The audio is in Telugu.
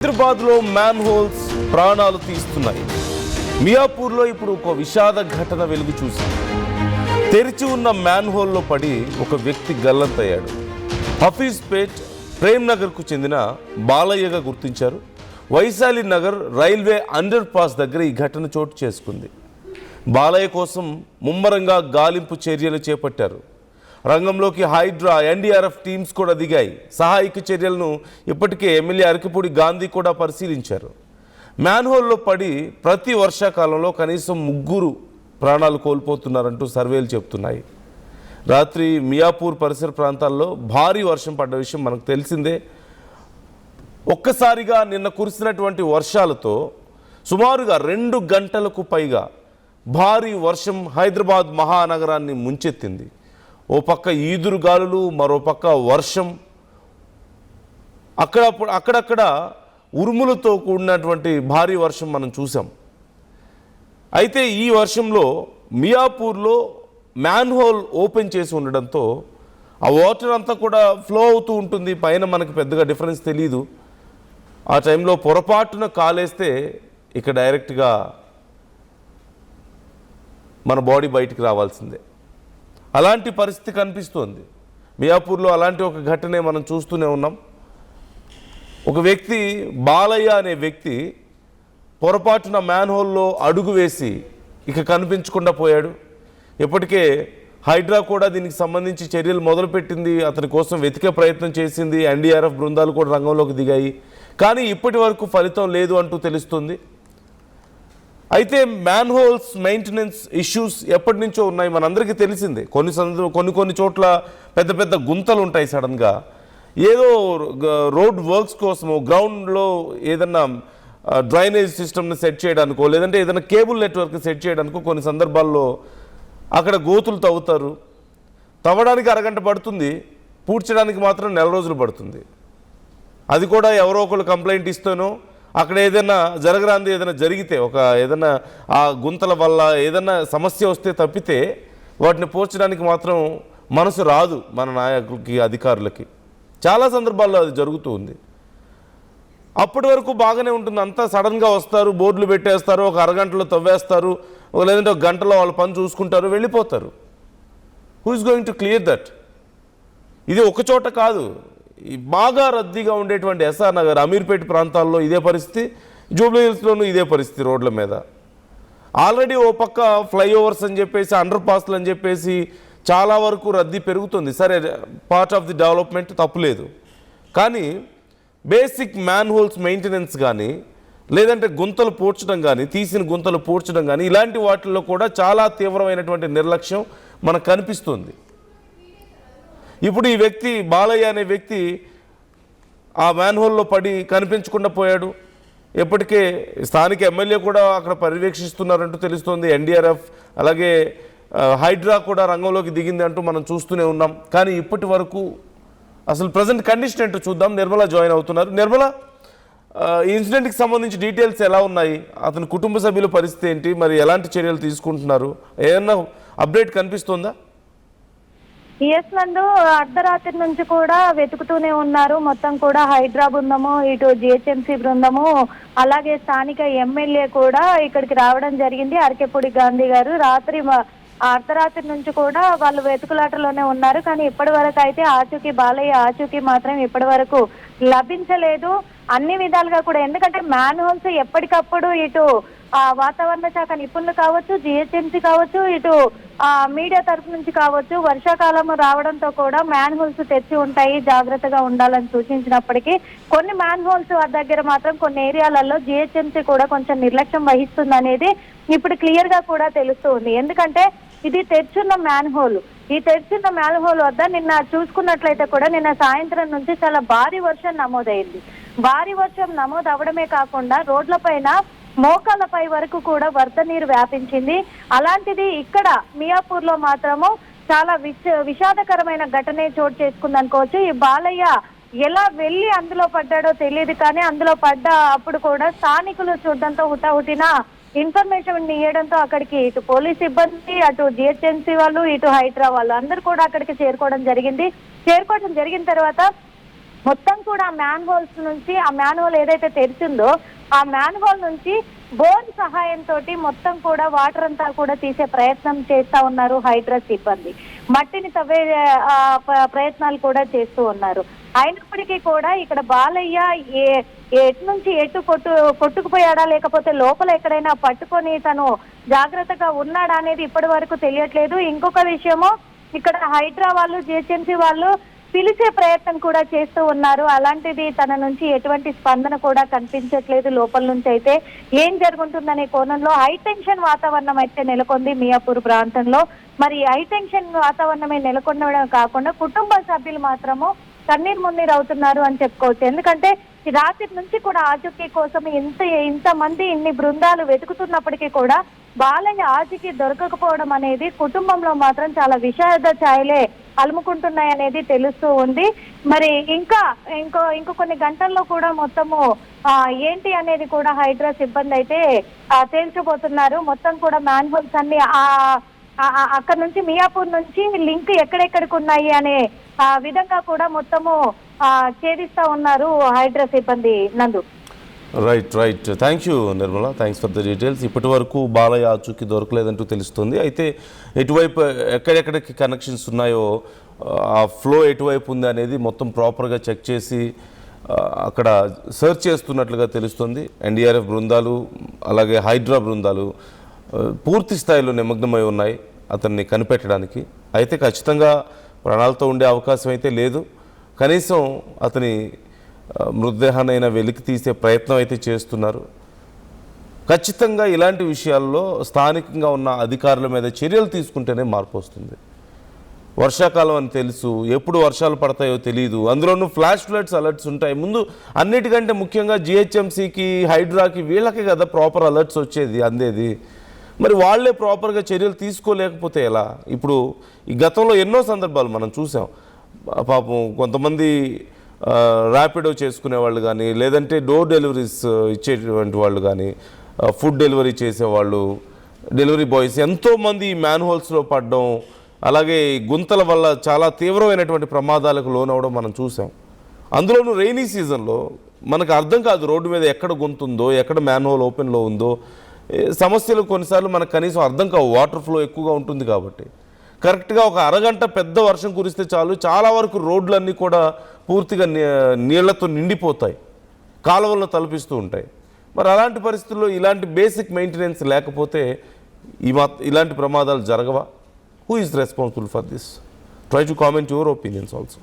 హైదరాబాద్లో మ్యాన్ హోల్స్ ప్రాణాలు తీస్తున్నాయి. మియాపూర్లో ఇప్పుడు ఒక విషాద ఘటన వెలుగు చూసింది. తెరిచి ఉన్న మ్యాన్ హోల్లో పడి ఒక వ్యక్తి గల్లంతయ్యాడు. హఫీజ్పేట్ ప్రేమ్ నగర్కు చెందిన బాలయ్యగా గుర్తించారు. Vaishali Nagar railway under pass దగ్గర ఈ ఘటన చోటు చేసుకుంది. బాలయ్య కోసం ముమ్మరంగా గాలింపు చర్యలు చేపట్టారు. రంగంలోకి హైడ్రా, ఎన్డీఆర్ఎఫ్ టీమ్స్ కూడా దిగాయి. సహాయక చర్యలను ఇప్పటికే ఎమ్మెల్యే అరకిపూడి గాంధీ కూడా పరిశీలించారు. మ్యాన్హోల్లో పడి ప్రతి వర్షాకాలంలో కనీసం 3 ప్రాణాలు కోల్పోతున్నారంటూ సర్వేలు చెబుతున్నాయి. రాత్రి మియాపూర్ పరిసర ప్రాంతాల్లో భారీ వర్షం పడ్డ విషయం మనకు తెలిసిందే. ఒక్కసారిగా నిన్న కురిసినటువంటి వర్షాలతో సుమారుగా 2 గంటలకు పైగా భారీ వర్షం హైదరాబాద్ మహానగరాన్ని ముంచెత్తింది. ఓ పక్క ఈదురు గాలులు, మరో పక్క వర్షం, అక్కడక్కడ ఉరుములతో కూడినటువంటి భారీ వర్షం మనం చూసాం. అయితే ఈ వర్షంలో మియాపూర్లో మ్యాన్ హోల్ ఓపెన్ చేసి ఉండడంతో ఆ వాటర్ అంతా కూడా ఫ్లో అవుతూ ఉంటుంది. పైన మనకి పెద్దగా డిఫరెన్స్ తెలియదు. ఆ టైంలో పొరపాటున కాలేస్తే ఇక డైరెక్ట్గా మన బాడీ బయటికి రావాల్సిందే. అలాంటి పరిస్థితి కనిపిస్తోంది. మియాపూర్లో అలాంటి ఒక ఘటనే మనం చూస్తూనే ఉన్నాం. ఒక వ్యక్తి, బాలయ్య అనే వ్యక్తి, పొరపాటున మ్యాన్ హోల్లో అడుగు వేసి ఇక కనిపించకుండా పోయాడు. ఇప్పటికే హైడ్రా కూడా దీనికి సంబంధించి చర్యలు మొదలుపెట్టింది. అతని కోసం వెతికే ప్రయత్నం చేసింది. ఎన్డీఆర్ఎఫ్ బృందాలు కూడా రంగంలోకి దిగాయి. కానీ ఇప్పటి వరకు ఫలితం లేదు అంటూ తెలుస్తుంది. అయితే మ్యాన్ హోల్స్ మెయింటెనెన్స్ ఇష్యూస్ ఎప్పటి నుంచో ఉన్నాయి, మనందరికీ తెలిసిందే. కొన్ని చోట్ల పెద్ద పెద్ద గుంతలు ఉంటాయి. సడన్గా ఏదో రోడ్ వర్క్స్ కోసమో, గ్రౌండ్లో ఏదన్నా డ్రైనేజ్ సిస్టమ్ని సెట్ చేయడానికో, లేదంటే ఏదైనా కేబుల్ నెట్వర్క్ని సెట్ చేయడానికో కొన్ని సందర్భాల్లో అక్కడ గోతులు తవ్వుతారు. తవ్వడానికి అరగంట పడుతుంది, పూడ్చడానికి మాత్రం 4 రోజులు పడుతుంది. అది కూడా ఎవరో ఒకళ్ళు కంప్లైంట్ ఇస్తేనో, అక్కడ ఏదైనా జరగరాంది ఏదైనా జరిగితే, ఏదైనా ఆ గుంతల వల్ల ఏదైనా సమస్య వస్తే తప్పితే వాటిని పోర్చడానికి మాత్రం మనసు రాదు మన నాయకులకి, అధికారులకి. చాలా సందర్భాల్లో అది జరుగుతూ ఉంది. అప్పటి వరకు బాగానే ఉంటుంది. అంతా సడన్గా వస్తారు, బోర్డులు పెట్టేస్తారు, ఒక అరగంటలో తవ్వేస్తారు, లేదంటే ఒక గంటలో వాళ్ళ పని చూసుకుంటారు, వెళ్ళిపోతారు. Who is going to clear that? ఇది ఒక చోట కాదు, బాగా రద్దీగా ఉండేటువంటి ఎస్ఆర్ నగర్, అమీర్పేట ప్రాంతాల్లో ఇదే పరిస్థితి, జూబ్లీ హిల్స్లోనూ ఇదే పరిస్థితి. రోడ్ల మీద ఆల్రెడీ ఓ పక్క ఫ్లైఓవర్స్ అని చెప్పేసి, అండర్ పాస్లు అని చెప్పేసి చాలా వరకు రద్దీ పెరుగుతుంది. సరే, పార్ట్ ఆఫ్ ది డెవలప్మెంట్, తప్పులేదు. కానీ బేసిక్ మ్యాన్ హోల్స్ మెయింటెనెన్స్ కానీ, లేదంటే గుంతలు పూడ్చడం కానీ, తీసిన గుంతలు పూడ్చడం కానీ, ఇలాంటి వాటిల్లో కూడా చాలా తీవ్రమైనటువంటి నిర్లక్ష్యం మనకు కనిపిస్తుంది. ఇప్పుడు ఈ వ్యక్తి, బాలయ్య అనే వ్యక్తి, ఆ మ్యాన్ హోల్లో పడి కనిపించకుండా పోయాడు. ఇప్పటికే స్థానిక ఎమ్మెల్యే కూడా అక్కడ పర్యవేక్షిస్తున్నారంటూ తెలుస్తోంది. ఎన్డీఆర్ఎఫ్ అలాగే హైడ్రా కూడా రంగంలోకి దిగింది అంటూ మనం చూస్తూనే ఉన్నాం. కానీ ఇప్పటి వరకు అసలు ప్రజెంట్ కండిషన్ ఏంటో చూద్దాం. నిర్మల జాయిన్ అవుతున్నారు. నిర్మల, ఈ ఇన్సిడెంట్కి సంబంధించి డీటెయిల్స్ ఎలా ఉన్నాయి? అతని కుటుంబ సభ్యుల పరిస్థితి ఏంటి? మరి ఎలాంటి చర్యలు తీసుకుంటున్నారు? ఏమన్నా అప్డేట్ కనిపిస్తుందా? ఎస్ నందు, అర్ధరాత్రి నుంచి కూడా వెతుకుతూనే ఉన్నారు. మొత్తం కూడా హైడ్రా బృందము, ఇటు జిహెచ్ఎంసీ బృందము, అలాగే స్థానిక ఎమ్మెల్యే కూడా ఇక్కడికి రావడం జరిగింది. అరకెపూడి గాంధీ గారు అర్ధరాత్రి నుంచి కూడా వాళ్ళు వెతుకులాటలోనే ఉన్నారు. కానీ ఇప్పటి వరకు అయితే బాలయ్య ఆచూకీ మాత్రం ఇప్పటి వరకు లభించలేదు. అన్ని విధాలుగా కూడా, ఎందుకంటే మ్యాన్ హోల్స్ ఎప్పటికప్పుడు ఇటు వాతావరణ శాఖ నిపుణులు కావచ్చు, జిహెచ్ఎంసీ కావచ్చు, ఇటు మీడియా తరఫు నుంచి కావచ్చు, వర్షాకాలం రావడంతో కూడా మ్యాన్ హోల్స్ తెచ్చి ఉంటాయి, జాగ్రత్తగా ఉండాలని సూచించినప్పటికీ కొన్ని మ్యాన్ హోల్స్ దగ్గర మాత్రం కొన్ని ఏరియాలలో జిహెచ్ఎంసీ కూడా కొంచెం నిర్లక్ష్యం వహిస్తుంది అనేది ఇప్పుడు క్లియర్ గా కూడా తెలుస్తుంది. ఎందుకంటే ఇది తెచ్చున్న మ్యాన్ హోల్. ఈ తెచ్చున్న మ్యాన్ హోల్ వద్ద నిన్న చూసుకున్నట్లయితే కూడా నిన్న సాయంత్రం నుంచి చాలా భారీ వర్షం నమోదైంది. భారీ వర్షం నమోదు అవడమే కాకుండా రోడ్లపైన మోకాళ్ళపై వరకు కూడా వరద నీరు వ్యాపించింది. అలాంటిది ఇక్కడ మియాపూర్ లో మాత్రము చాలా విషాదకరమైన ఘటనే చోటు చేసుకుంది అనుకోవచ్చు. ఈ బాలయ్య ఎలా వెళ్ళి అందులో పడ్డాడో తెలియదు, కానీ అందులో పడ్డ అప్పుడు కూడా స్థానికులు చూడడంతో హుటాహుటిన ఇన్ఫర్మేషన్ ఇవ్వడంతో అక్కడికి ఇటు పోలీస్ సిబ్బంది, అటు జిహెచ్ఎంసీ వాళ్ళు, ఇటు హైడ్రా వాళ్ళు అందరూ కూడా అక్కడికి చేరుకోవడం జరిగింది. చేరుకోవడం జరిగిన తర్వాత మొత్తం కూడా మ్యాన్ హోల్స్ నుంచి, ఆ మ్యాన్ హోల్ ఏదైతే తెరిచిందో ఆ మ్యాన్ హోల్ నుంచి బోన్ సహాయంతో మొత్తం కూడా వాటర్ అంతా కూడా తీసే ప్రయత్నం చేస్తా ఉన్నారు హైడ్రా సిబ్బంది. మట్టిని తవ్వే ప్రయత్నాలు కూడా చేస్తూ ఉన్నారు. అయినప్పటికీ కూడా ఇక్కడ బాలయ్య ఎటు నుంచి ఎటు కొట్టుకుపోయాడా, లేకపోతే లోపల ఎక్కడైనా పట్టుకొని తను జాగ్రత్తగా ఉన్నాడా అనేది ఇప్పటి వరకు తెలియట్లేదు. ఇంకొక విషయము, ఇక్కడ హైడ్రా వాళ్ళు, జిహెచ్ఎంసీ వాళ్ళు పిలిచే ప్రయత్నం కూడా చేస్తూ ఉన్నారు. అలాంటిది తన నుంచి ఎటువంటి స్పందన కూడా కనిపించట్లేదు. లోపల నుంచి అయితే ఏం జరుగుతుందనే కోణంలో హైటెన్షన్ వాతావరణం అయితే నెలకొంది మియాపూర్ ప్రాంతంలో. మరి హైటెన్షన్ వాతావరణమే నెలకొనడం కాకుండా కుటుంబ సభ్యులు మాత్రము కన్నీరు మున్నీరు అవుతున్నారు అని చెప్పుకోవచ్చు. ఎందుకంటే ఈ రాత్రి నుంచి కూడా ఆచూకీ కోసం ఇంతమంది ఇన్ని బృందాలు వెతుకుతున్నప్పటికీ కూడా బాలయ్య ఆచూకీ దొరకకపోవడం అనేది కుటుంబంలో మాత్రం చాలా విషాద ఛాయలే అలుముకుంటున్నాయి అనేది తెలుస్తూ ఉంది. మరి ఇంకో కొన్ని గంటల్లో కూడా మొత్తము ఏంటి అనేది కూడా హైడ్రా సిబ్బంది అయితే తేల్చబోతున్నారు. మొత్తం కూడా మ్యాన్ హోల్స్ అన్ని అక్కడ నుంచి మియాపూర్ నుంచి లింక్ ఎక్కడెక్కడికి ఉన్నాయి అనే విధంగా కూడా మొత్తము ఛేదిస్తా ఉన్నారు హైడ్రా సిబ్బంది. నందు. Right. Thank you Nirmala, thanks for the details. ఇప్పటి వరకు బాలయ్య ఆచూకీ దొరకలేదంటూ తెలుస్తుంది. అయితే ఎటువైపు ఎక్కడెక్కడికి కనెక్షన్స్ ఉన్నాయో, ఆ ఫ్లో ఎటువైపు ఉంది అనేది మొత్తం ప్రాపర్గా చెక్ చేసి అక్కడ సెర్చ్ చేస్తున్నట్లుగా తెలుస్తుంది. ఎన్డీఆర్ఎఫ్ బృందాలు అలాగే హైడ్రా బృందాలు పూర్తి స్థాయిలో నిమగ్నమై ఉన్నాయి అతన్ని కనిపెట్టడానికి. అయితే ఖచ్చితంగా ప్రాణాలతో ఉండే అవకాశం అయితే లేదు. కనీసం అతని మృతదేహాన్నైనా వెలికి తీసే ప్రయత్నం అయితే చేస్తున్నారు. ఖచ్చితంగా ఇలాంటి విషయాల్లో స్థానికంగా ఉన్న అధికారుల మీద చర్యలు తీసుకుంటేనే మార్పు వస్తుంది. వర్షాకాలం అని తెలుసు, ఎప్పుడు వర్షాలు పడతాయో తెలియదు, అందులోనూ ఫ్లాష్ ఫ్లడ్స్ అలర్ట్స్ ఉంటాయి. ముందు అన్నిటికంటే ముఖ్యంగా జిహెచ్ఎంసీకి, హైడ్రాకి, వీళ్ళకి కదా ప్రాపర్ అలర్ట్స్ అందేది. మరి వాళ్లే ప్రాపర్గా చర్యలు తీసుకోలేకపోతే ఎలా? ఇప్పుడు ఈ గతంలో ఎన్నో సందర్భాలు మనం చూసాం. పాపం కొంతమంది ర్యాపిడో చేసుకునే వాళ్ళు కానీ, లేదంటే డోర్ డెలివరీస్ ఇచ్చేటువంటి వాళ్ళు కానీ, ఫుడ్ డెలివరీ చేసేవాళ్ళు, డెలివరీ బాయ్స్ ఎంతోమంది మ్యాన్ హోల్స్లో పడడం, అలాగే గుంతల వల్ల చాలా తీవ్రమైనటువంటి ప్రమాదాలకు లోనవడం మనం చూసాం. అందులోనూ రెయినీ సీజన్లో మనకు అర్థం కాదు రోడ్డు మీద ఎక్కడ గుంతుందో, ఎక్కడ మ్యాన్ హోల్ ఓపెన్లో ఉందో. సమస్యలు కొన్నిసార్లు మనకు కనీసం అర్థం కావు, వాటర్ ఫ్లో ఎక్కువగా ఉంటుంది కాబట్టి. కరెక్ట్గా ఒక అరగంట పెద్ద వర్షం కురిస్తే చాలు, చాలా వరకు రోడ్లన్నీ కూడా పూర్తిగా నీళ్లతో నిండిపోతాయి, కాలువలను తలపిస్తూ ఉంటాయి. మరి అలాంటి పరిస్థితుల్లో ఇలాంటి బేసిక్ మెయింటెనెన్స్ లేకపోతే ఇలాంటి ప్రమాదాలు జరగవా? Who is responsible for this? Try to comment your opinions also.